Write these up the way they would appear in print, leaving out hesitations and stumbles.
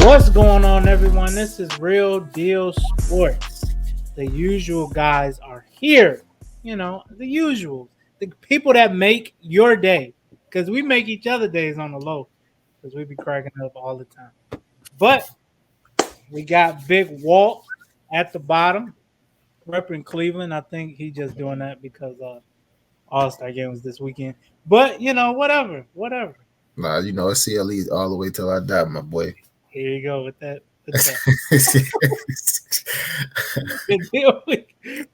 What's going on, everyone? This is Real Deal Sports. The usual guys are here. The usual. The people that make your day. Because we make each other days on the low. Because we be cracking up all the time. But we got Big Walt at the bottom, repping Cleveland. I think he just doing that because All-Star game was this weekend. But, whatever. Nah, it's CLE all the way till I die, my boy. Here you go with that.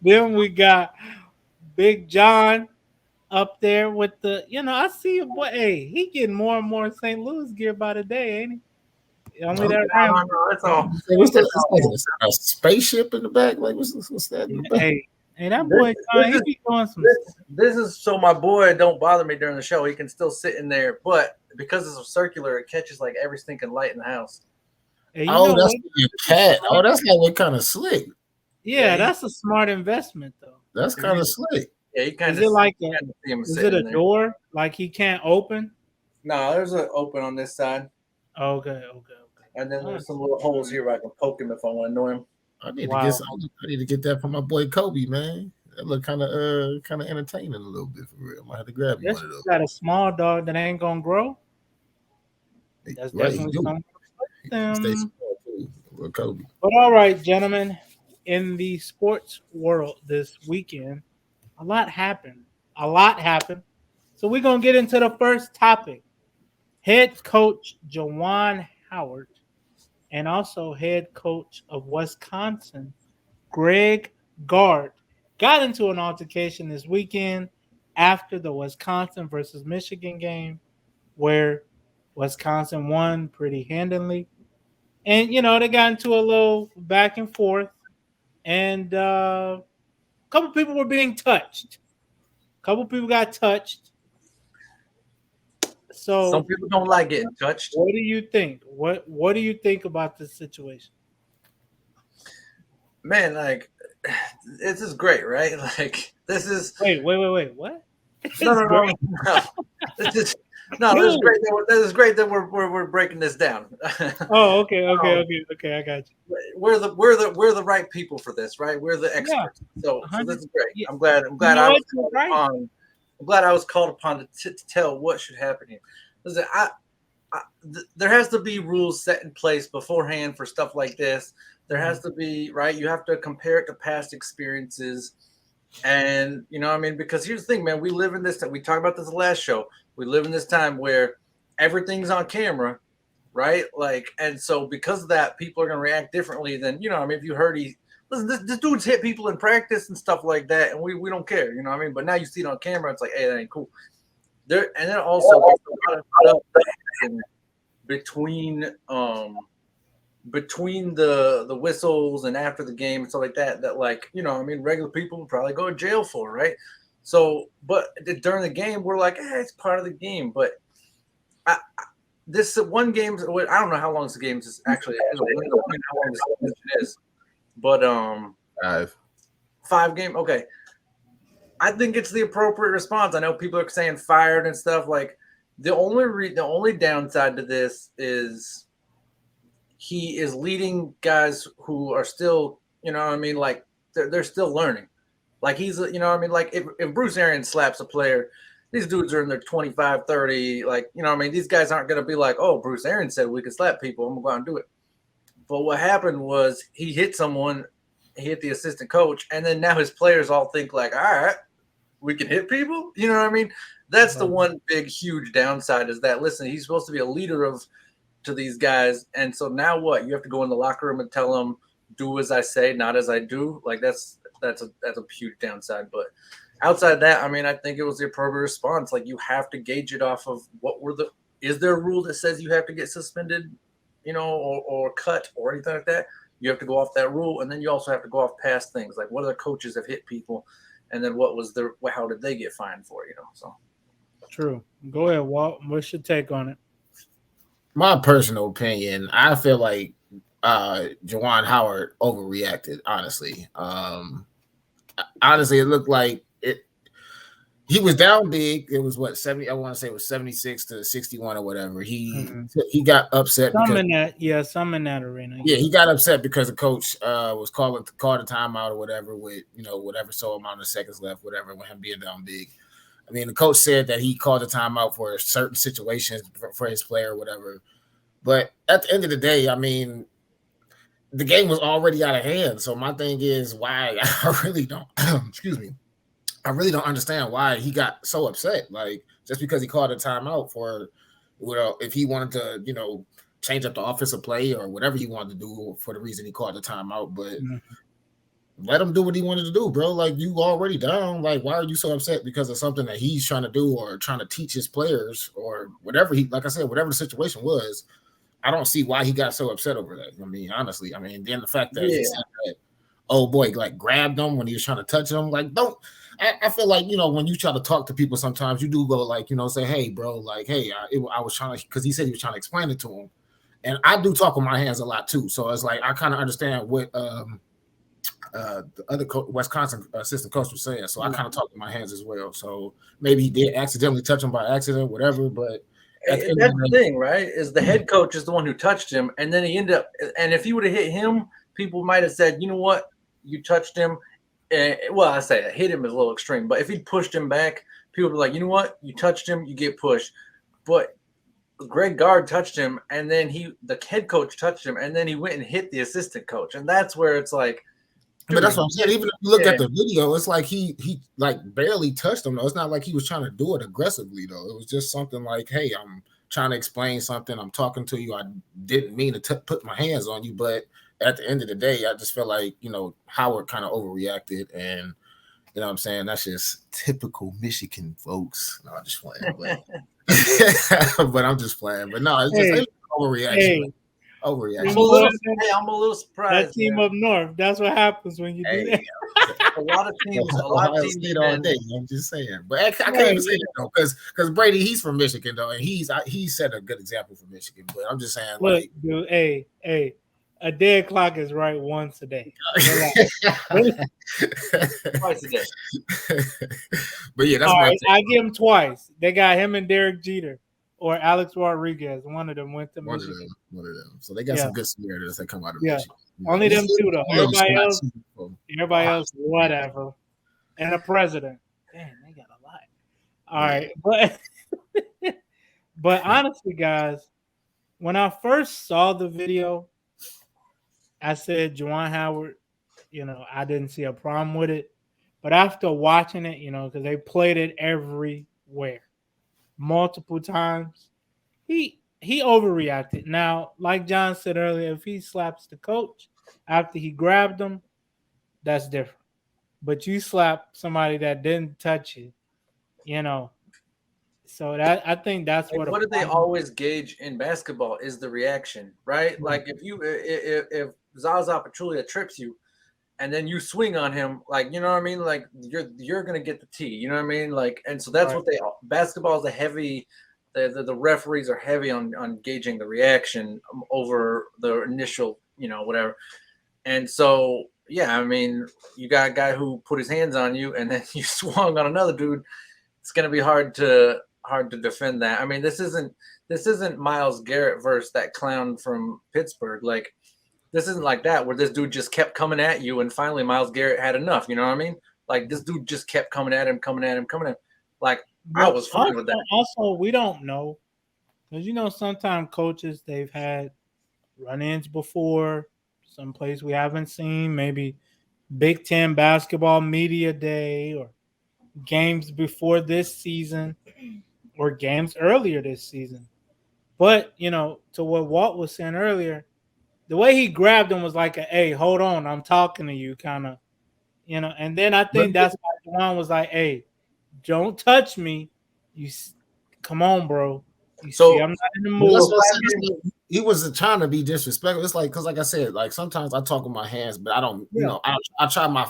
then we got Big John up there with I see your boy. Hey, he getting more and more St. Louis gear by the day, ain't he? Only that round. It's all. What's that? It's like a spaceship in the back. Like what's that in the back? Hey, that boy John, he be doing some. This is so my boy don't bother me during the show. He can still sit in there, but because it's a circular, it catches like every stinking light in the house. Hey, that's your cat. Oh, that's like kind of slick. Yeah, that's a smart investment though. That's kind of slick. Yeah, you kind of. Is it like is it a door like he can't open? No, there's an open on this side. Okay. And then there's some little holes here where I can poke him if I want to annoy him. I need to get that from my boy Kobe, man. That look kind of entertaining a little bit for real. I might have to grab one of those. Got a small dog that ain't gonna grow. That's definitely something. Kobe. But all right, gentlemen, in the sports world this weekend, a lot happened. So we're gonna get into the first topic. Head coach Juwan Howard and also head coach of Wisconsin, Greg Gard, got into an altercation this weekend after the Wisconsin versus Michigan game, where Wisconsin won pretty handily. And, they got into a little back and forth. And a couple people were being touched. A couple people got touched. So some people don't like getting touched. What do you think? What do you think about this situation? Man, like this is great, right? Like this is wait, what? No. This is great. This is great that we're breaking this down. Oh, okay, I got you. We're the right people for this, right? We're the experts. Yeah, so this is great. Yeah. I'm glad I'm glad I was called upon to tell what should happen here. Listen, there has to be rules set in place beforehand for stuff like this. There has to be, right? You have to compare it to past experiences. And, because here's the thing, man, we live in this time. We talked about this the last show. We live in this time where everything's on camera, right? Like, and so because of that, people are going to react differently than, if you heard listen, this dude's hit people in practice and stuff like that, and we don't care, But now you see it on camera, it's like, hey, that ain't cool. And then also between the whistles and after the game and stuff like that regular people would probably go to jail for, right? So, but during the game, we're like, it's part of the game. But this one game, I don't know how long this game is actually. I don't know how long this is. But 5 game. Okay, I think it's the appropriate response. I know people are saying fired and stuff. Like the only downside to this is he is leading guys who are still, like they're still learning. Like he's, like if Bruce Arians slaps a player, these dudes are in their 25, 30, like, these guys aren't going to be like, oh, Bruce Arians said we could slap people, I'm going to go out and do it. But what happened was he hit someone, he hit the assistant coach, and then now his players all think like, all right, we can hit people. You know what I mean? That's the one big, huge downside is that, listen, he's supposed to be a leader to these guys. And so now what? You have to go in the locker room and tell them, do as I say, not as I do. Like that's a huge downside. But outside that, I think it was the appropriate response. Like you have to gauge it off of is there a rule that says you have to get suspended, or cut or anything like that? You have to go off that rule, and then you also have to go off past things like what other coaches have hit people, and then how did they get fined for? So true. Go ahead, Walt. What's your take on it? My personal opinion, I feel like Juwan Howard overreacted. Honestly, it looked like he was down big. It was what 70. I want to say it was 76 to 61 or whatever. He got upset some because in that arena. yeah, he got upset because the coach was called a timeout or whatever with whatever so amount of seconds left, whatever, with him being down big. I mean, the coach said that he called a timeout for certain situations for his player or whatever. But at the end of the day, I mean, the game was already out of hand. So my thing is why I really don't excuse me. I really don't understand why he got so upset. Like just because he called a timeout for if he wanted to, change up the offensive play or whatever he wanted to do for the reason he called the timeout, but let him do what he wanted to do, bro. Like you already down. Like, why are you so upset because of something that he's trying to do or trying to teach his players or whatever like I said, whatever the situation was. I don't see why he got so upset over that. I mean, honestly, then the fact that he said that, oh boy, like grabbed him when he was trying to touch him. Like, don't. I feel like when you try to talk to people, sometimes you do go like say, hey, bro, like, hey, I was trying to, because he said he was trying to explain it to him, and I do talk with my hands a lot too. So it's like I kind of understand what the other Wisconsin assistant coach was saying. So I kind of talk with my hands as well. So maybe he did accidentally touch him by accident, whatever, but. That's the thing, right? Is the head coach is the one who touched him, and then he ended up. And if he would have hit him, people might have said, "You know what? You touched him." Well, I say hit him is a little extreme, but if he pushed him back, people would be like, "You know what? You touched him, you get pushed." But Greg Gard touched him, and then the head coach touched him, and then he went and hit the assistant coach, and that's where it's like. But that's what I'm saying. Even if you look at the video, it's like he like barely touched him though. It's not like he was trying to do it aggressively though. It was just something like, hey, I'm trying to explain something. I'm talking to you. I didn't mean to put my hands on you, but at the end of the day, I just feel like Howard kind of overreacted, and what I'm saying, that's just typical Michigan folks. No, I'm just playing, but I'm just playing. But no, it's just overreaction. Overreaction. I'm a little surprised. That team up north. That's what happens when you do that. A lot of teams State all day. I'm just saying, but I can't even say that though, because Brady, he's from Michigan though, and he set a good example for Michigan. But I'm just saying, look, dude, hey, a dead clock is right once a day. Twice a day. But yeah, that's right, I give him twice. They got him and Derek Jeter. Or Alex Rodriguez, one of them went to Michigan. One of them. So they got some good scenarios that come out of Michigan. Only them two though. Everybody else, whatever. And a president. Damn, they got a lot. All right, but honestly, guys, when I first saw the video, I said Juwan Howard. I didn't see a problem with it, but after watching it, because they played it everywhere. Multiple times, he overreacted. Now, like John said earlier, if he slaps the coach after he grabbed him, that's different. But you slap somebody that didn't touch you, So that I think that's what do they always gauge in basketball is the reaction, right? Mm-hmm. Like if Zaza Pachulia trips you, and then you swing on him, like, you know what I mean? Like you're gonna get the tee, you know what I mean? Like, and so that's what basketball is a heavy. The referees are heavy on gauging the reaction over the initial, whatever. And so, yeah, I mean, you got a guy who put his hands on you, and then you swung on another dude. It's gonna be hard to defend that. I mean, this isn't Myles Garrett versus that clown from Pittsburgh, like. This isn't like that where this dude just kept coming at you and finally Myles Garrett had enough. You know what I mean? Like this dude just kept coming at him. Like I was fine with that. Also, we don't know because sometimes coaches they've had run-ins before, someplace we haven't seen, maybe Big Ten basketball media day or games before this season or games earlier this season. But to what Walt was saying earlier. The way he grabbed him was like hey, hold on, I'm talking to you, kind of, And then I think that's why Juwan was like, hey, don't touch me. Come on, bro. See, I'm not in the mood. He wasn't trying to be disrespectful. It's like, because like I said, like sometimes I talk with my hands, but I don't, I try my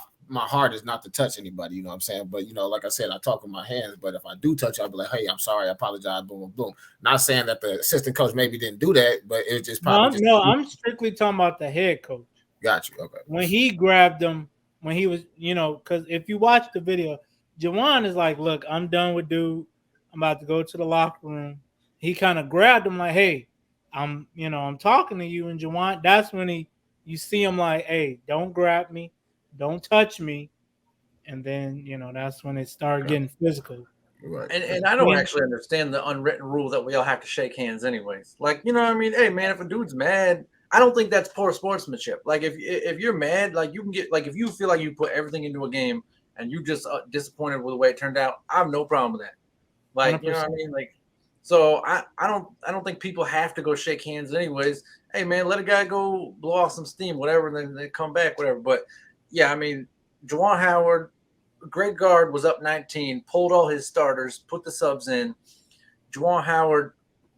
hardest not to touch anybody, you know what I'm saying? But, like I said, I talk with my hands, but if I do touch you, I'll be like, hey, I'm sorry, I apologize, boom, boom, boom. Not saying that the assistant coach maybe didn't do that, but it just probably I'm strictly talking about the head coach. Got you, okay. When he grabbed him, when he was, because if you watch the video, Juwan is like, look, I'm done with dude. I'm about to go to the locker room. He kind of grabbed him like, hey, I'm talking to you. And Juwan, that's when you see him like, hey, don't grab me, don't touch me. And then, that's when it started getting physical. Right. And I don't actually understand the unwritten rule that we all have to shake hands anyways. Like, you know what I mean? Hey man, if a dude's mad, I don't think that's poor sportsmanship. Like if you're mad, like you can get like if you feel like you put everything into a game and you just disappointed with the way it turned out, I have no problem with that. Like, you know what I mean? Like, so I don't think people have to go shake hands anyways. Hey man, let a guy go blow off some steam, whatever, and then they come back, whatever. But yeah, I mean, Juwan Howard, great guard, was up 19, pulled all his starters, put the subs in. Juwan Howard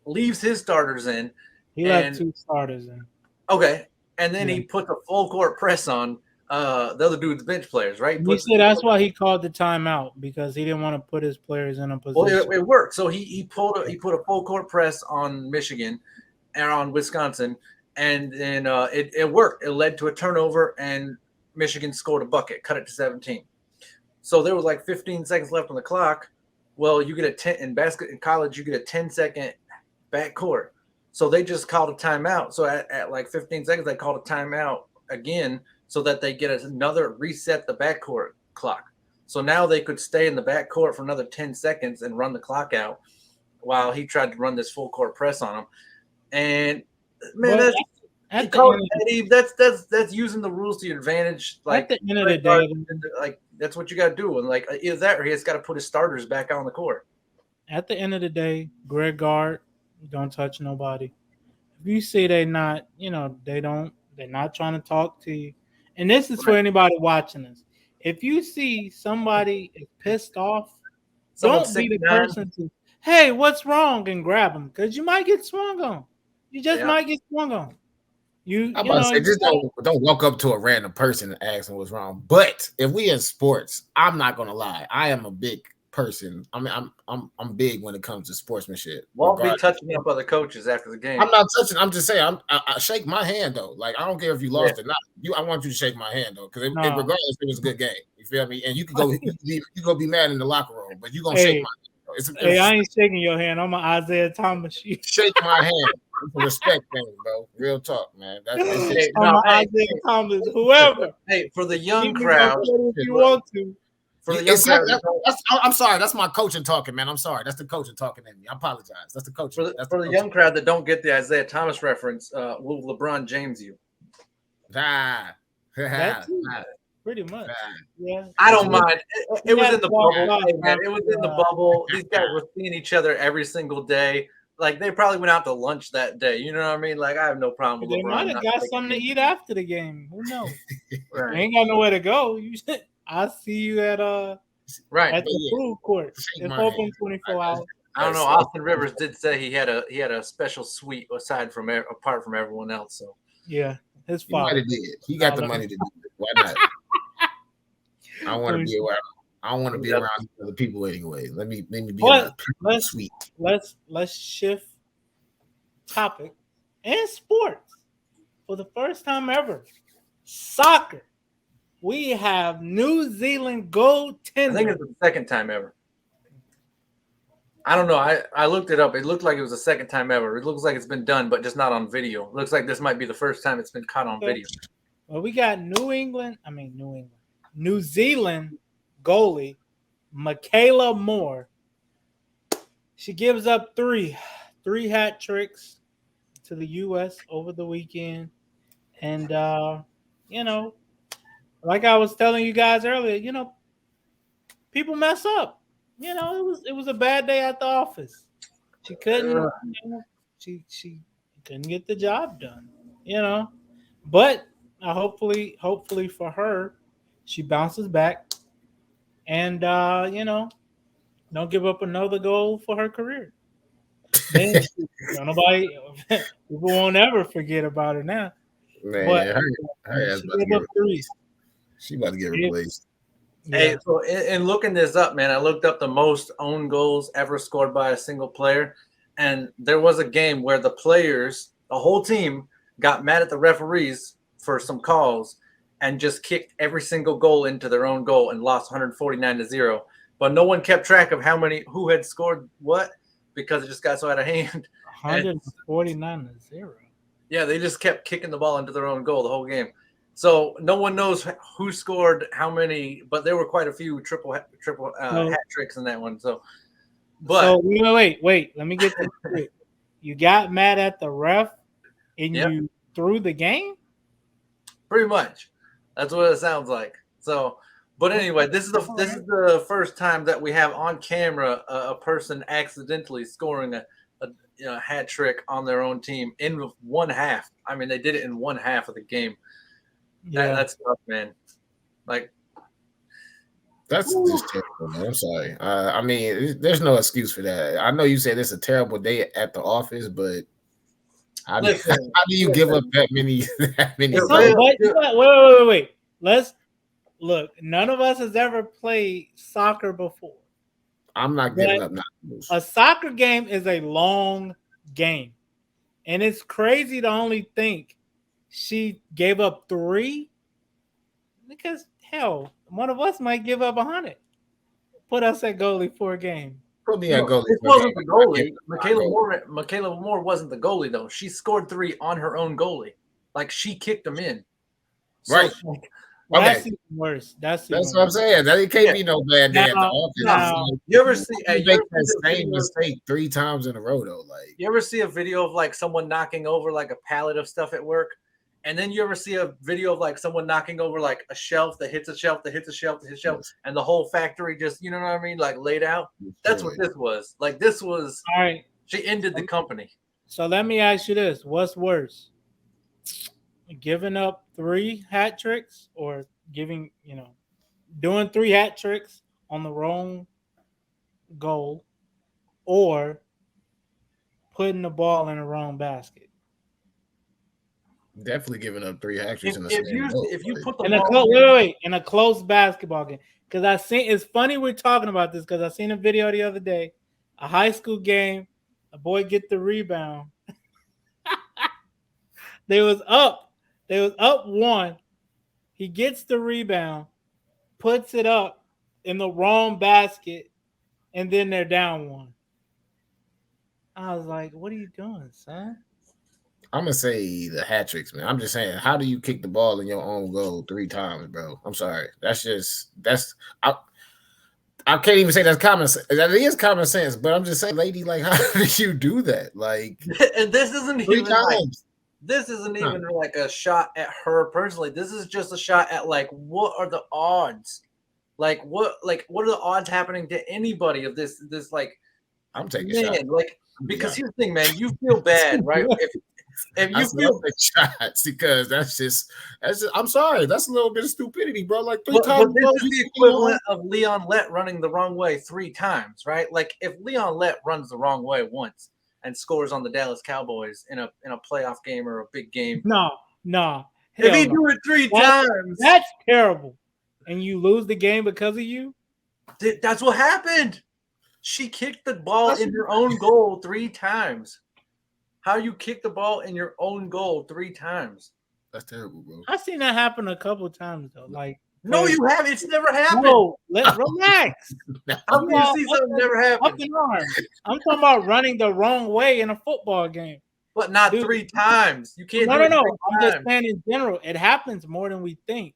leaves his starters in. He left 2 starters in. Okay. And then he put the full court press on the other dude's bench players, right? He said that's why he called the timeout, because he didn't want to put his players in a position. Well, it worked. So he put a full court press on Michigan and on Wisconsin, and then it worked. It led to a turnover, and Michigan scored a bucket, cut it to 17. So there was like 15 seconds left on the clock. Well, you get a 10 in college, you get a 10-second backcourt. So they just called a timeout. So at like 15 seconds, they called a timeout again so that they get another reset the backcourt clock. So now they could stay in the backcourt for another 10 seconds and run the clock out while he tried to run this full court press on him. And man, that's using the rules to your advantage. Like at the end of the day, like that's what you got to do. And like either that or he has got to put his starters back on the court. At the end of the day, Greg Gard, don't touch nobody. If you see they're not trying to talk to you. And this is for anybody watching this. If you see somebody is pissed off, don't be the person to, hey, what's wrong, and grab them, because you might get swung on. You just might get swung on. I'm about to say, just don't walk up to a random person and ask them what's wrong. But if we in sports, I'm not gonna lie. I am a big person. I mean, I'm big when it comes to sportsmanship. Won't be touching up other coaches after the game. I'm not touching. I'm just saying. I shake my hand though. Like I don't care if you lost or not. I want you to shake my hand though, because regardless, it was a good game. You feel me? And you could go. you go be mad in the locker room, but you gonna shake my hand. Hey, I ain't shaking your hand. I'm an Isaiah Thomas. Shake my hand. It's a respect thing, bro. Real talk, man. I'm an Isaiah Thomas. Whoever. Hey, for the young crowd, if you want to. For the young crowd, I'm sorry. That's my coaching talking, man. I'm sorry. That's the coaching talking in me. I apologize. That's the coach. For the young crowd that don't get the Isaiah Thomas reference, will LeBron James you? Pretty much. Yeah. I don't mind. It was in the bubble. It was in the bubble. These guys were seeing each other every single day. Like they probably went out to lunch that day. You know what I mean? Like I have no problem with LeBron. They might have got something to eat after the game. Who knows? Right. They ain't got nowhere to go. I'll see you at the food court. It's open 24 hours. I don't know. Austin Rivers did say he had a special suite apart from everyone else. So yeah, his father did. He got the money to do it. Why not? I want to be around. I don't want to be around other people anyway. Let me be in a suite. Let's shift topic and sports for the first time ever. Soccer. We have New Zealand goaltender. I think it's the second time ever. I don't know. I looked it up. It looked like it was the second time ever. It looks like it's been done, but just not on video. It looks like this might be the first time it's been caught on video. Well, we got New Zealand goalie Meikayla Moore. She gives up three hat tricks to the U.S. over the weekend. And, like I was telling you guys earlier, people mess up. It was a bad day at the office. She couldn't. She couldn't get the job done. But hopefully for her, she bounces back, and don't give up another goal for her career. Then nobody, people won't ever forget about her now. Man, but she about to get replaced. Yeah. Hey, so in looking this up, man, I looked up the most own goals ever scored by a single player, and there was a game where the whole team, got mad at the referees for some calls and just kicked every single goal into their own goal and lost 149-0. but no one kept track of who had scored what because it just got so out of hand. 149-0. Yeah, they just kept kicking the ball into their own goal the whole game. So no one knows who scored how many, but there were quite a few triple hat tricks in that one. So wait. Let me get this straight. You got mad at the ref and you threw the game? Pretty much. That's what it sounds like. So, but anyway, this is the first time that we have on camera a person accidentally scoring a hat trick on their own team in one half. I mean, they did it in one half of the game. Yeah, that's tough, man. Like, that's just terrible, man. I'm sorry. I mean, there's no excuse for that. I know you said it's a terrible day at the office, but how do you give up that many? Wait. Let's look. None of us has ever played soccer before. I'm not giving up. A soccer game is a long game, and it's crazy to only think she gave up 3 because hell, one of us might give up 100. Put us at goalie for a game. Put me at goalie. This wasn't the goalie. Meikayla Moore wasn't the goalie though. She scored 3 on her own goalie. Like she kicked them in. So, right. That's even worse. That's what I'm saying. That it can't be no bad day at the office. You ever see? You make that same mistake 3 times in a row though. Like, you ever see a video of like someone knocking over like a pallet of stuff at work? And then you ever see a video of like someone knocking over like a shelf that hits a shelf, that hits a shelf, that hits a shelf, and the whole factory just, you know what I mean, like laid out? That's what this was. Like this was. All right. She ended the company. So let me ask you this: what's worse, giving up 3 hat tricks, or doing 3 hat tricks on the wrong goal, or putting the ball in the wrong basket? Definitely giving up 3 hat tricks if you put the ball in a close basketball game. Because it's funny we're talking about this because I seen a video the other day, a high school game, a boy get the rebound. They was up 1. He gets the rebound, puts it up in the wrong basket, and then they're down 1. I was like, what are you doing, son? I'm gonna say the hat tricks, man. I'm just saying, how do you kick the ball in your own goal 3 times, bro? I'm sorry. I can't even say that's common sense. That is common sense, but I'm just saying, lady, like, how did you do that? Like, and this isn't even like a shot at her personally. This is just a shot at like, what are the odds? Like, what are the odds happening to anybody of this? Like, I'm taking shots. Like, because here's the thing, man. You feel bad, right? If you feel shots, because that's just I'm sorry, that's a little bit of stupidity, bro. Like 3 times. But this is the equivalent of Leon Lett running the wrong way 3 times, right? Like if Leon Lett runs the wrong way once and scores on the Dallas Cowboys in a playoff game or a big game, no. If he do it 3 times, that's terrible. And you lose the game because of you. That's what happened. She kicked the ball in her own goal 3 times. How you kick the ball in your own goal 3 times? That's terrible, bro. I've seen that happen a couple of times though. Like, no, you haven't. It's never happened. No, relax. How can you see something never happened? I'm talking about running the wrong way in a football game, but not 3 times. You can't. No. I'm just saying in general, it happens more than we think.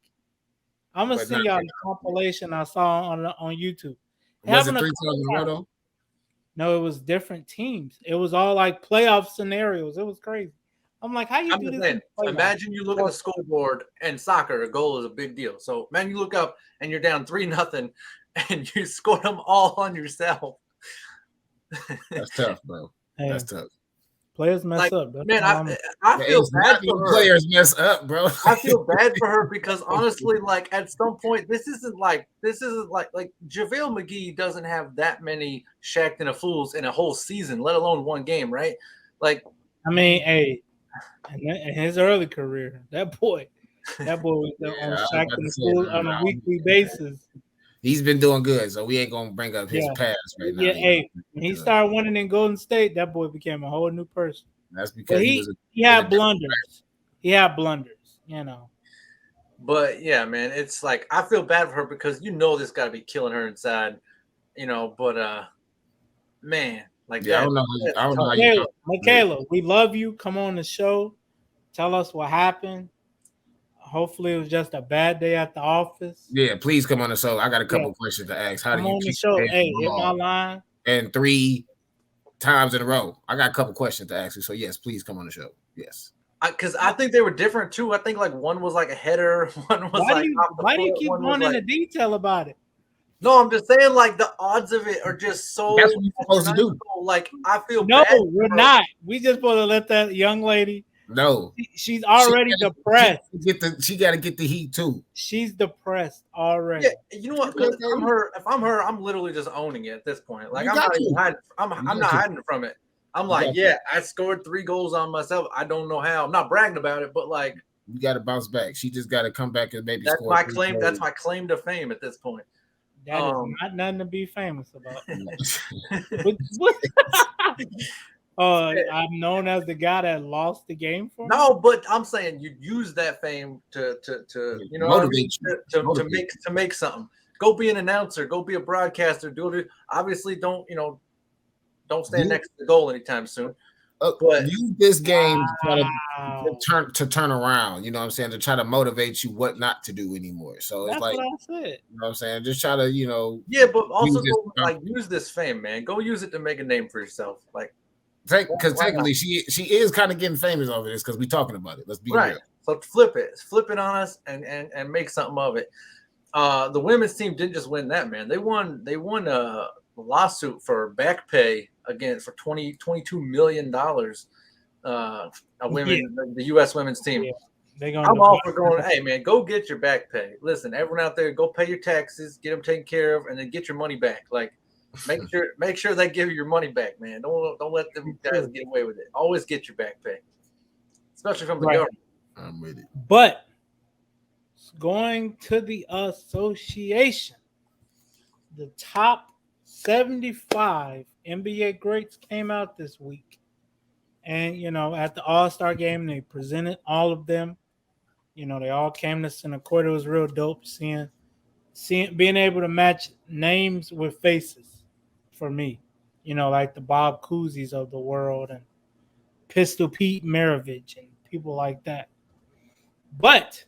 I'm gonna send y'all the compilation I saw on YouTube. Was it 3 times in a row? No, it was different teams. It was all like playoff scenarios. It was crazy. I'm like, how you do this? Imagine you look at the scoreboard and soccer, a goal is a big deal. So, man, you look up and you're down 3-0 and you scored them all on yourself. That's tough, bro. Hey, that's tough. Players mess up. Man, I feel bad for her. Players mess up, bro. I feel bad for her because honestly, like at some point, this isn't like JaVale McGee doesn't have that many Shaqtin' a Fools in a whole season, let alone one game, right? Like, I mean, hey, in his early career, that boy was on Shaqtin' a Fools on a weekly basis. He's been doing good, so we ain't gonna bring up his past right now. Yeah, hey, when he started winning in Golden State, that boy became a whole new person. That's because he had blunders. He had blunders, But yeah, man, it's like I feel bad for her because this got to be killing her inside. but man, like Yeah, that. I That's don't know how tough. you. Meikayla, we love you. Come on the show. Tell us what happened. Hopefully, it was just a bad day at the office. Yeah, please come on the show. I got a Yeah, couple questions to ask. How do come you on the keep show. staying Hey, hit my raw? line. And 3 times in a row. I got a couple questions to ask you. So yes, please come on the show. Yes. Because I think they were different too. I think like one was like a header, one was like off the Why do you foot, keep one was going like. into detail about it? No, I'm just saying like the odds of it are just That's so what you're supposed to do. astronomical. Like I feel No, bad we're for her. not. We just supposed to let that young lady. No. She's already depressed. She gotta get the heat too. She's depressed Yeah, already. you know what? Because if I'm her, I'm literally just owning it at this point. Like You I'm got not even to. hiding. I'm You not got to. hiding from it. I'm You like, got yeah, I scored 3 goals on myself. I don't know how. I'm not bragging about it, but like You got to bounce back. She just got to come back and maybe that's score my 3 claim. That's goals. my claim to fame at this point. That is not nothing to be famous about. Yeah. I'm known as the guy that lost the game for me. No, but I'm saying you use that fame to you know what I mean? Motivate you. To Motivate make something. Go be an announcer. Go be a broadcaster. Do it. Obviously, don't stand you. next to the goal anytime soon. But Use this game Wow. to turn around. You know what I'm saying? To try to motivate you what not to do anymore. So it's That's like, what you I said. know what I'm saying? Just try to, yeah, but also use this. go like use this fame, man. Go use it to make a name for yourself. Like Because why not? technically she is kind of getting famous over this because we're talking about it. Let's be Right. real. So flip it on us and make something of it. The women's team didn't just win that, man. They won a lawsuit for back pay again for $22 million. The U.S. women's team. Yeah. They're gonna I'm all for going. Hey, man, go get your back pay. Listen, everyone out there, go pay your taxes, get them taken care of, and then get your money back. Like, make sure they give you your money back, man. Don't let them guys get away with it. Always get your back pay, especially from the government. I'm with it. But going to the association, the top 75 NBA greats came out this week. And, at the All-Star game, they presented all of them. They all came to center court. It was real dope seeing being able to match names with faces for me. Like the Bob Cousy's of the world and Pistol Pete Maravich and people like that. But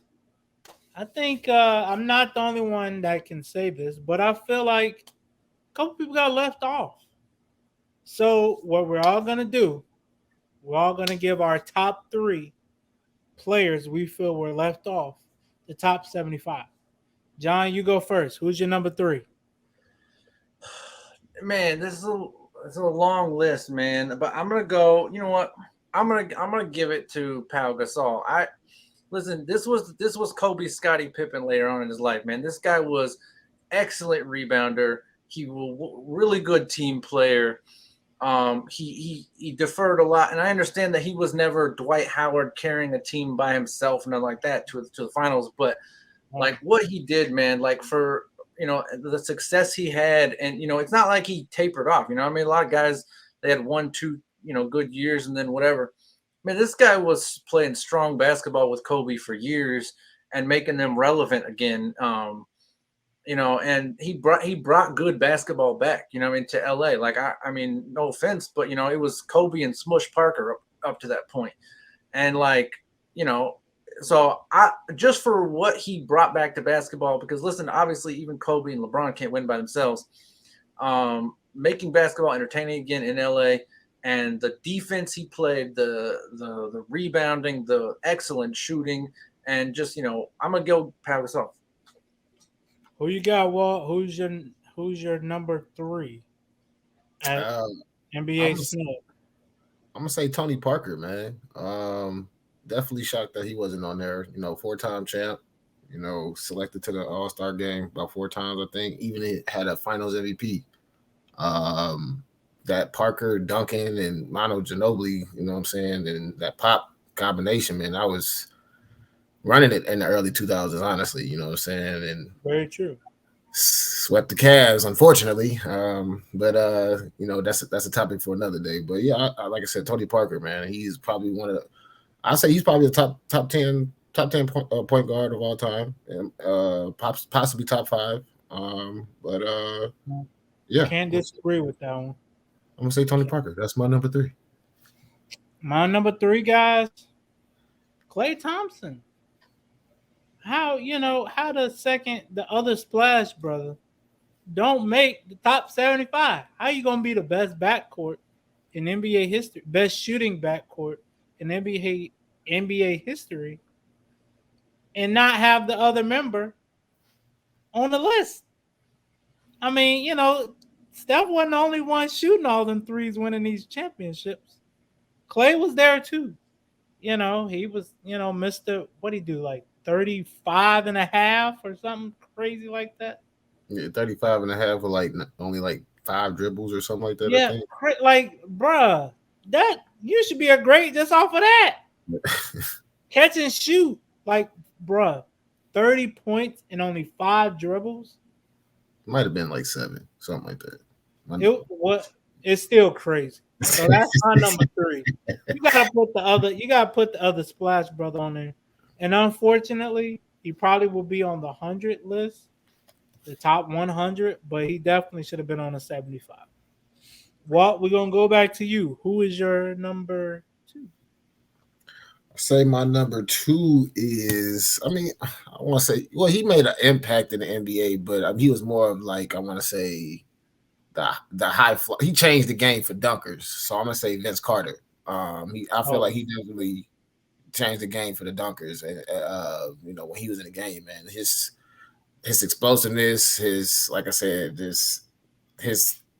I think I'm not the only one that can say this, but I feel like a couple people got left off. So what we're all going to do, we're all going to give our top 3 players we feel were left off, the top 75. John, you go first. Who's your number 3? Man, this is a long list, man. But I'm gonna go. You know what? I'm gonna give it to Pau Gasol. Listen. This was Kobe's Scottie Pippen later on in his life, man. This guy was excellent rebounder. He was really good team player. He deferred a lot, and I understand that he was never Dwight Howard carrying a team by himself, nothing like that to the finals. But like what he did, man, like for the success he had, and it's not like he tapered off. I mean, a lot of guys they had 1-2 good years and then whatever. Man, this guy was playing strong basketball with Kobe for years and making them relevant again. And he brought good basketball back, to LA. Like I mean, no offense, but it was Kobe and Smush Parker up to that point. And like, so I just for what he brought back to basketball, because listen, obviously even Kobe and LeBron can't win by themselves. Making basketball entertaining again in LA, and the defense he played, the rebounding, the excellent shooting, and just I'm gonna go Pau Gasol. Who you got, Walt? Who's your number 3 at NBA Snub? I'm gonna say Tony Parker, man. Definitely shocked that he wasn't on there. 4-time champ. Selected to the All-Star game about 4 times, I think. Even it had a Finals MVP. That Parker, Duncan, and Manu Ginobili, you know what I'm saying, and that pop combination, man. I was running it in the early 2000s, honestly. You know what I'm saying, and very true. Swept the Cavs, unfortunately. But that's a topic for another day. But yeah, like I said, Tony Parker, man, he's probably one of the. I say he's probably the top 10 point guard of all time, and possibly top 5. But Yeah, Can't disagree with that one. I'm gonna say Tony Parker. That's my number 3. My number 3, guys, Klay Thompson. How the other Splash brother don't make the top 75? How you gonna be the best backcourt in NBA history, best shooting backcourt in NBA history, and not have the other member on the list? I mean, Steph wasn't the only one shooting all them threes winning these championships. Clay was there too. He was, Mr. What he do, like 35 and a half or something crazy like that? Yeah, 35 and a half with like only like 5 dribbles or something like that, I Yeah, think. like, bruh, that you should be a great just off of that. Catch and shoot. Like, bruh, 30 points and only 5 dribbles. Might have been like 7, something like that. It's still crazy. So that's my number 3. You gotta put the other Splash brother on there. And unfortunately, he probably will be on the 100 list, the top 100, but he definitely should have been on the 75. Walt, we're gonna go back to you. Who is your number 2? Say my number 2 is, I mean, I want to say, well, he made an impact in the NBA, but he was more of like, I want to say the high fly. He changed the game for dunkers, so I'm gonna say Vince Carter. I feel like he definitely changed the game for the dunkers, and when he was in the game, man, his explosiveness, his, like I said, his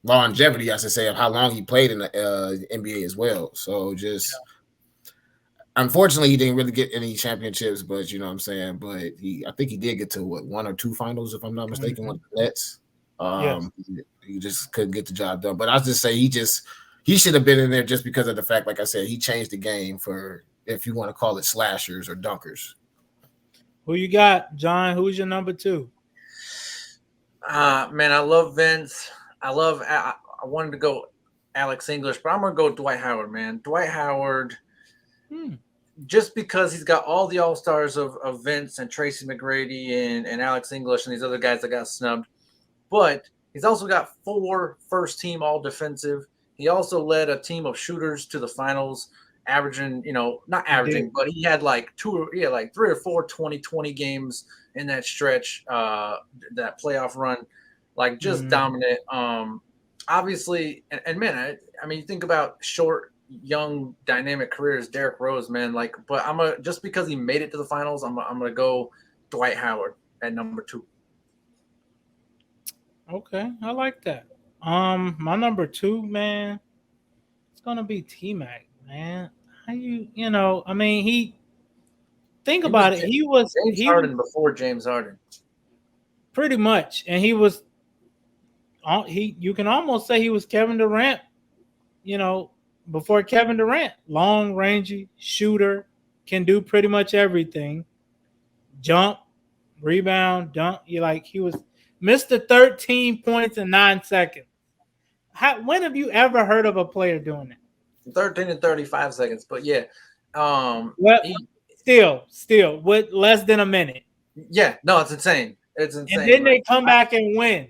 longevity, I should say, of how long he played in the NBA as well. So just. Yeah. Unfortunately, he didn't really get any championships, but you know what I'm saying. But I think he did get to 1 or 2 finals, if I'm not mistaken, with the Nets. Yes. He just couldn't get the job done. But I'll just say he should have been in there just because of the fact, like I said, he changed the game for, if you want to call it, slashers or dunkers. Who you got, John? Who's your number 2? Man, I love Vince. I wanted to go Alex English, but I'm gonna go Dwight Howard, man. Dwight Howard. Just because he's got all the all-stars of Vince and Tracy McGrady and Alex English and these other guys that got snubbed. But he's also got 4 first-team all-defensive. He also led a team of shooters to the finals, averaging, not averaging, but he had like 3 or 4 20-20 games in that stretch, that playoff run, like just dominant. Obviously, and man, I mean, you think about short, young, dynamic careers, Derrick Rose, man. Like, but just because he made it to the finals, I'm gonna go Dwight Howard at number 2. Okay, I like that. My number 2, man, it's gonna be T-Mac, man. How I mean, he was James Harden before James Harden, pretty much, and you can almost say he was Kevin Durant, before Kevin Durant. Long, rangy shooter, can do pretty much everything. Jump, rebound, dunk. He was Mr. 13 points in 9 seconds. When have you ever heard of a player doing that? 13 and 35 seconds, but yeah. Still with less than a minute. Yeah, no, it's insane. It's insane. And then they come back and win.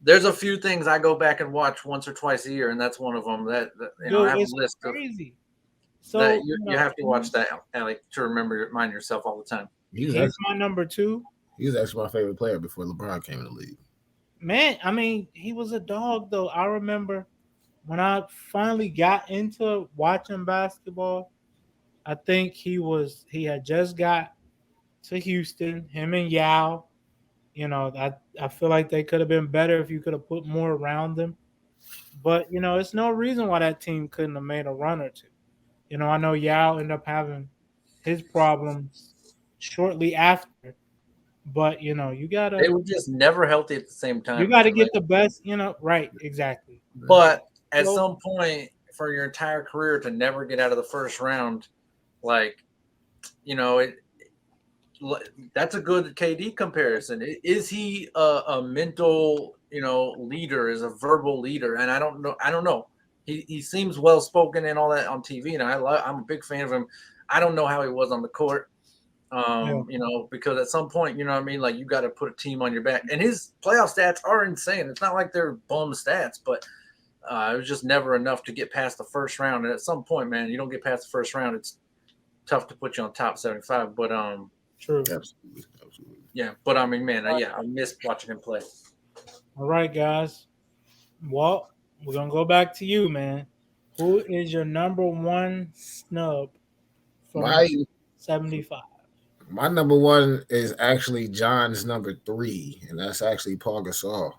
There's a few things I go back and watch once or twice a year, and that's one of them. That Dude, I have a list crazy. So that you have to watch that, Alec, to remind yourself all the time. He's my number 2. He was actually my favorite player before LeBron came in the league. Man, I mean, he was a dog, though. I remember when I finally got into watching basketball, I think he had just got to Houston, him and Yao. I feel like they could have been better if you could have put more around them. But, it's no reason why that team couldn't have made a run or 2. I know Yao ended up having his problems shortly after. But, you got to... They were just never healthy at the same time. You got to get the best, right, exactly. But at some point for your entire career to never get out of the first round, like, that's a good KD comparison. Is he a mental, leader, is a verbal leader? And I don't know. He seems well spoken and all that on TV, and I'm a big fan of him. I don't know how he was on the court. Because at some point, you know what I mean, like you got to put a team on your back. And his playoff stats are insane. It's not like they're bum stats, but it was just never enough to get past the first round. And at some point, man, you don't get past the first round, it's tough to put you on top 75. But true. Absolutely. Yeah, but I mean, man, I miss watching him play. All right, guys. Walt, we're gonna go back to you, man. Who is your number one snub from My 75? my number one is actually John's number 3, and that's actually Paul Gasol.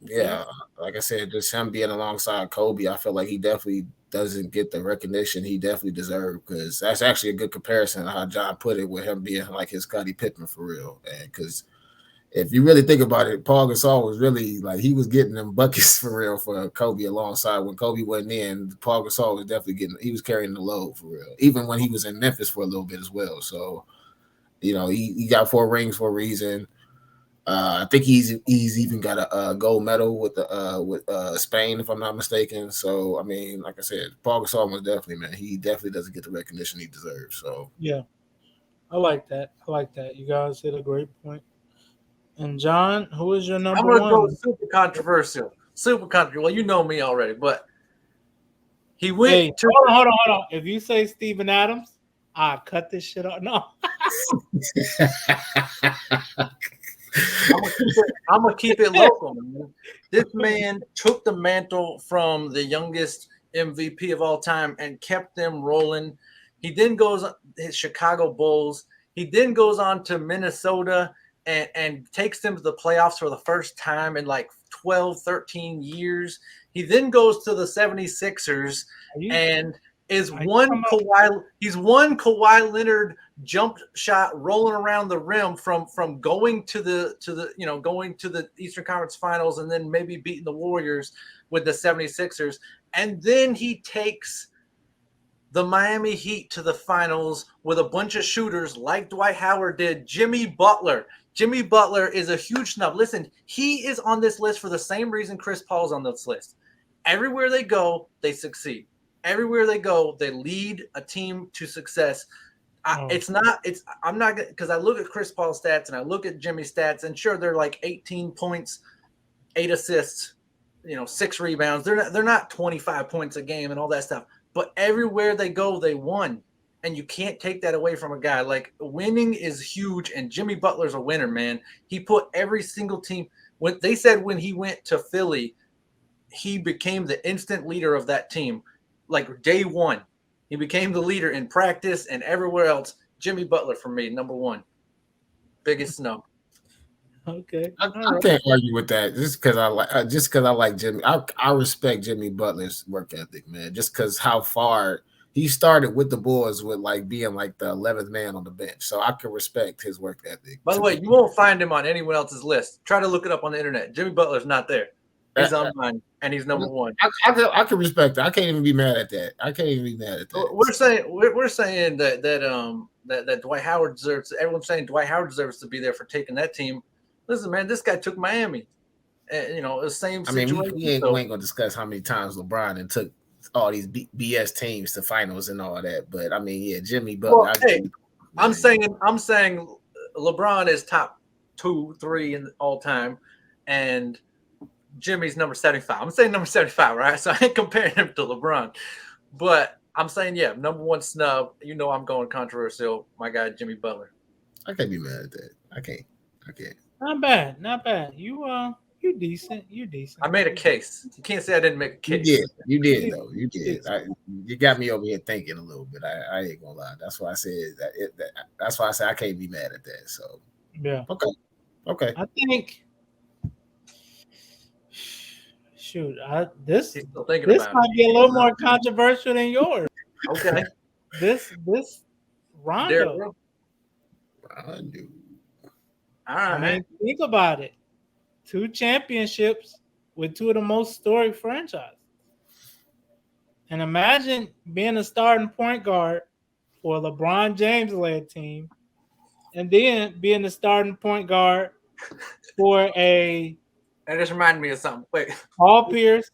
Yeah, like I said, just him being alongside Kobe, I feel like he definitely doesn't get the recognition he definitely deserved, because that's actually a good comparison to how John put it, with him being like his Scottie Pippen for real. And because if you really think about it, Paul Gasol was really like, he was getting them buckets for real for Kobe alongside. When Kobe wasn't in, Paul Gasol was definitely he was carrying the load for real, even when he was in Memphis for a little bit as well. So, he got 4 rings for a reason. I think he's even got a gold medal with Spain, if I'm not mistaken. So, I mean, like I said, Paul Gasol was definitely, man, he definitely doesn't get the recognition he deserves. So, yeah, I like that. You guys hit a great point. And John, who is your number I'm going to go one? super controversial. Well, you know me already, but he went Hey, to. hold on. If you say Steven Adams, I'll cut this shit off. No. I'm gonna keep it local, man. This man took the mantle from the youngest MVP of all time and kept them rolling. He then goes his Chicago Bulls. He then goes on to Minnesota and takes them to the playoffs for the first time in like 12, 13 years. He then goes to the 76ers and is one Kawhi. He's one Kawhi Leonard jump shot rolling around the rim from going to the Eastern Conference Finals and then maybe beating the Warriors with the 76ers. And then he takes the Miami Heat to the finals with a bunch of shooters like Dwight Howard did. Jimmy Butler is a huge snub. Listen, he is on this list for the same reason Chris Paul's on this list. Everywhere they go, they succeed. Everywhere they go, they lead a team to success. I'm not because I look at Chris Paul's stats and I look at Jimmy's stats, and sure, they're like 18 points, 8 assists, 6 rebounds. They're not 25 points a game and all that stuff. But everywhere they go, they won. And you can't take that away from a guy. Like, winning is huge, and Jimmy Butler's a winner, man. He put every single team. When they said when he went to Philly, he became the instant leader of that team. Like, day one, he became the leader in practice and everywhere else. Jimmy Butler for me, number one. Biggest snub. Okay. I can't argue with that. Just because I like Jimmy. I respect Jimmy Butler's work ethic, man. Just because how far he started with the Bulls, with like being like the 11th man on the bench. So I can respect his work ethic. By the way, you won't find him on anyone else's list. Try to look it up on the internet. Jimmy Butler's not there. He's on mine, and he's number one. I can respect that. I can't even be mad at that. We're saying that Dwight Howard deserves. Everyone's saying Dwight Howard deserves to be there for taking that team. Listen, man, this guy took Miami. The same situation. I mean, we ain't going to discuss how many times LeBron and took all these BS teams to finals and all that. But I mean, yeah, Jimmy Butler. I'm saying LeBron is top 2, 3 in all time, and Jimmy's number 75. I'm saying number 75, right? So I ain't comparing him to LeBron, but I'm saying, yeah, number one snub. I'm going controversial. My guy Jimmy Butler. I can't be mad at that. I can't. Not bad. You decent. I made a case. You can't say I didn't make a case. You did though. You did. You got me over here thinking a little bit. I ain't gonna lie. That's why I said that's why I said I can't be mad at that. So yeah. Okay. I think. Shoot, this might be a little more controversial than yours. Okay. This Rondo. All right. I mean, think about it. 2 championships with 2 of the most storied franchises. And imagine being a starting point guard for a LeBron James-led team, and then being the starting point guard for a... That just reminded me of something. Wait. Paul Pierce,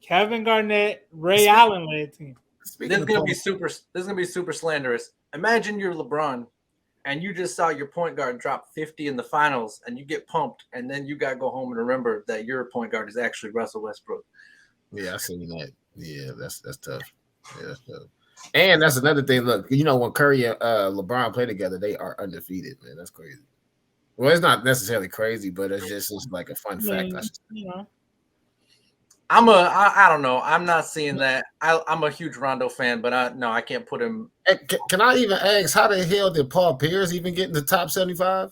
Kevin Garnett, Ray Allen-led team. This is gonna be super slanderous. imagine you're LeBron and you just saw your point guard drop 50 in the finals and you get pumped, and then you got to go home and remember that your point guard is actually Russell Westbrook. Yeah, I seen that. Yeah, that's tough. Yeah, that's tough. And that's another thing. Look, when Curry and LeBron play together, they are undefeated, man. That's crazy. Well, it's not necessarily crazy, but it's like a fun fact. I don't know. I'm not seeing that. I'm a huge Rondo fan, but I can't put him. Can I even ask how the hell did Paul Pierce even get in the top 75?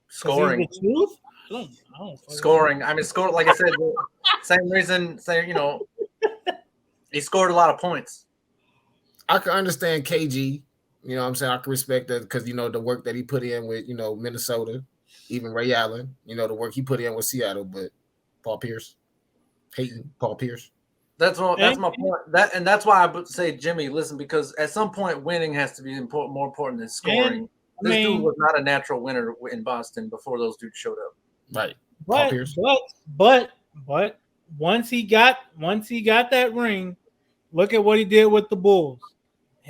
Scoring. The truth? I don't scoring. I mean, score. Like I said, same reason. He scored a lot of points. I can understand KG. You know what I'm saying? I can respect that because, the work that he put in with, Minnesota, even Ray Allen, the work he put in with Seattle, but Paul Pierce, hating Paul Pierce. That's my point. That's why I would say, Jimmy, listen, because at some point winning has to be more important than scoring. This dude was not a natural winner in Boston before those dudes showed up. Right. Paul Pierce. But once he got that ring, look at what he did with the Bulls.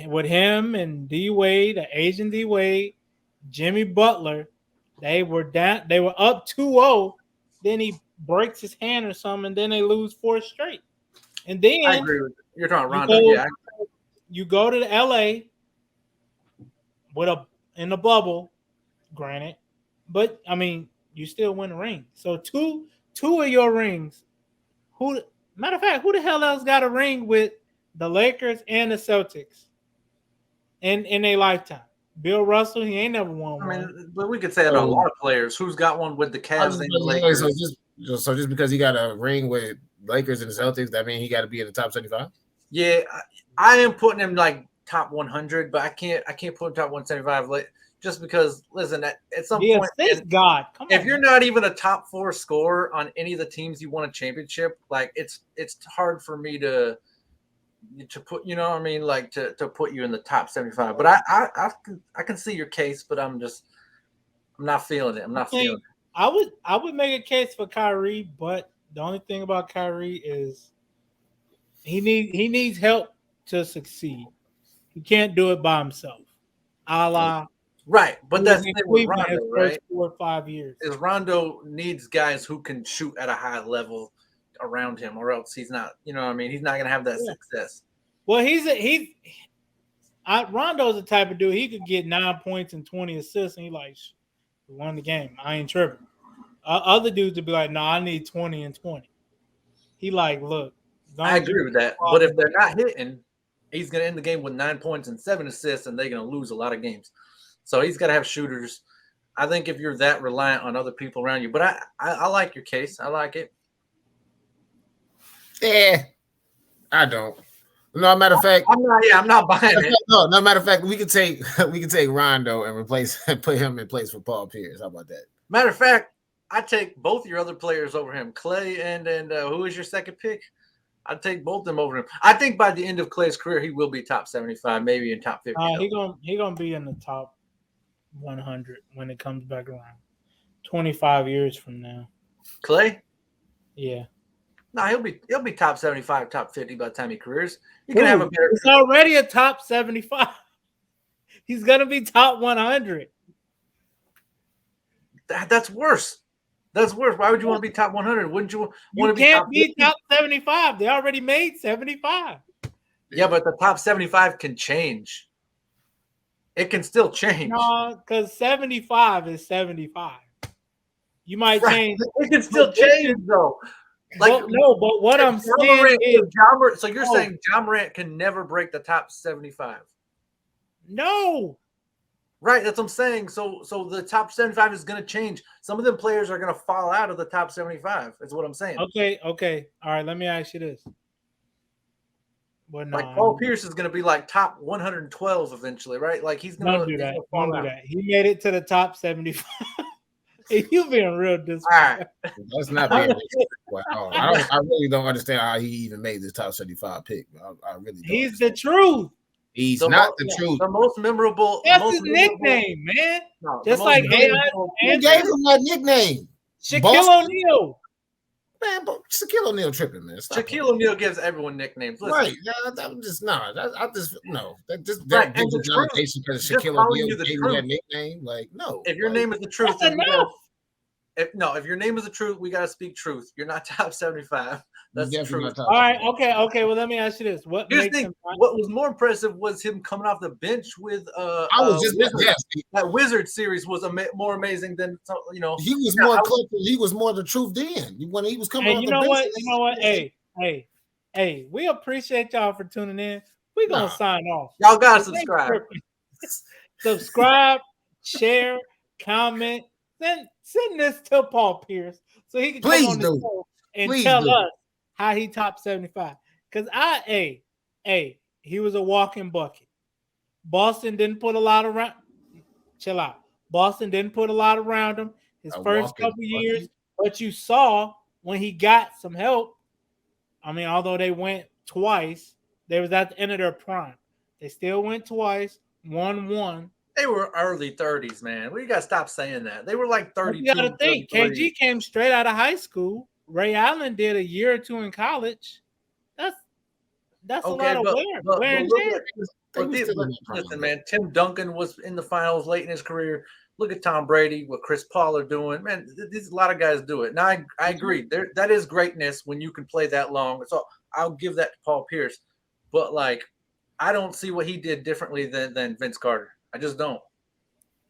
With him and D Wade, the Asian D Wade, Jimmy Butler, they were up 2-0. Then he breaks his hand or something, and then they lose 4 straight. And then I agree with you. You're talking Rondo, you go to the LA in the bubble, granted, but I mean you still win a ring. So two of your rings. Matter of fact, who the hell else got a ring with the Lakers and the Celtics in a lifetime? Bill Russell, he ain't never won one. I mean, but we could say about a lot of players. Who's got one with the Cavs and the Lakers? So just because he got a ring with Lakers and the Celtics, that means he got to be in the top 75? Yeah, I am putting him like top 100, but I can't put him top 175 just because, listen, at some point, God, come on, if you're not even a top 4 scorer on any of the teams you won a championship, like it's hard for me to put, like to put you in the top 75. But I can see your case, but I'm not feeling it. I'm not feeling it. I would make a case for Kyrie, but the only thing about Kyrie is he needs help to succeed. He can't do it by himself. Right, but that's the thing with Rondo, right? 4 or 5 years. Is Rondo needs guys who can shoot at a high level around him, or else he's not. He's not going to have that success. Well, Rondo's the type of dude he could get 9 points and 20 assists, and he won the game. I ain't tripping. Other dudes would be like, no, I need 20 and 20. He look. I agree with that. But if they're not hitting, he's going to end the game with 9 points and 7 assists, and they're going to lose a lot of games. So he's got to have shooters. I think if you're that reliant on other people around you, but I like your case. I like it. Yeah, I don't. No, matter of fact, I'm not buying it. No, matter of fact, we could take Rondo and put him in place for Paul Pierce. How about that? Matter of fact, I take both your other players over him, Clay and who is your second pick? I'd take both of them over him. I think by the end of Clay's career, he will be top 75, maybe in top 50. He gonna be in the top 100 when it comes back around. 25 years from now. Clay? Yeah. No, he'll be top 75, top 50 by the time he careers. He can have a better. He's already a top 75. He's gonna be top 100. That's worse. That's worse. Why would you want to be top 100? Wouldn't you want to be top 50? You can't be top 75. They already made 75. Yeah, but the top 75 can change. It can still change. No, because 75 is 75. You might change. It can still change, though. But what I'm saying is, so you're saying John Morant can never break the top 75? No. Right, that's what I'm saying. So the top 75 is going to change. Some of them players are going to fall out of the top 75. That's what I'm saying. Okay. All right, let me ask you this. Well, Paul Pierce is going to be like top 112 eventually, right? Like he's going to do that. Don't do that. He made it to the top 75. You're being real disrespectful. Right. That's not being disrespectful. I really don't understand how he even made the top 75 pick. I really don't. He's the truth. He's not the truth. The most memorable. That's his nickname, man. No, just like AI. Who gave him that nickname? Shaquille O'Neal. Man, but Shaquille O'Neal tripping, man. Stop Shaquille O'Neal gives everyone nicknames. Listen, right? Yeah, I'm just no. I just no. That just right, that and gives the you truth, validation because just Shaquille telling O'Neal you the gave you that truth. nickname. Like no. If your like, name is the truth, That's then we gotta, enough. if your name is the truth, we gotta speak truth. You're not top 75. you That's the definitely truth. not All talking right, okay. Well, let me ask you this: what Here's the makes thing. him? What was more impressive was him coming off the bench with I was just Wizard. yes. That Wizard series was more amazing than He was Yeah, more close. He was more the truth then. When he was coming Hey, off you the know bench. what? You know what? Hey. We appreciate y'all for tuning in. We gonna Nah. sign off. y'all gotta subscribe. Subscribe, share, comment. Send this to Paul Pierce so he can come Please on the do. show and Please tell do. us how he top 75. Because he was a walking bucket. Boston didn't put a lot around. Chill out. Boston didn't put a lot around him his A first walking couple years, bucket? but you saw when he got some help. I mean, although they went twice, they was at the end of their prime. They still went twice, won. They were early 30s, man. We gotta stop saying that. They were like But you got to 32, think, 33. KG came straight out of high school. Ray Allen did a year or two in college. That's a Okay, lot of but wear and look tear. at They was still in that listen, prime. man. Tim Duncan was in the finals late in his career. Look at Tom Brady, what Chris Paul are doing. Man, a lot of guys do it. Now I agree. That is greatness when you can play that long. So I'll give that to Paul Pierce. But like, I don't see what he did differently than Vince Carter. I just don't.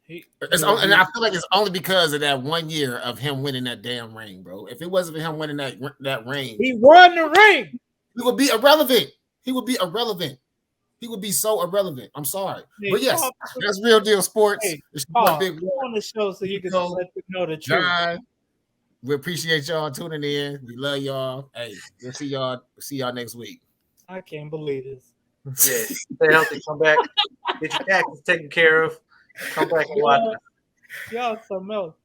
And I feel like it's only because of that 1 year of him winning that damn ring, bro. If it wasn't for him winning that ring, He won the ring. he would be irrelevant. He would be irrelevant. He would be so irrelevant. I'm sorry. Hey, But yes, Paul, that's Real Deal Sports. hey, It's your Paul, boy, Big come on the show so you can Rico, let them know the truth. John. We appreciate y'all tuning in. We love y'all. Hey, we'll see y'all next week. I can't believe this. Yeah, stay healthy. Come back. Get your taxes taken care of. Come back and watch us. Y'all something else.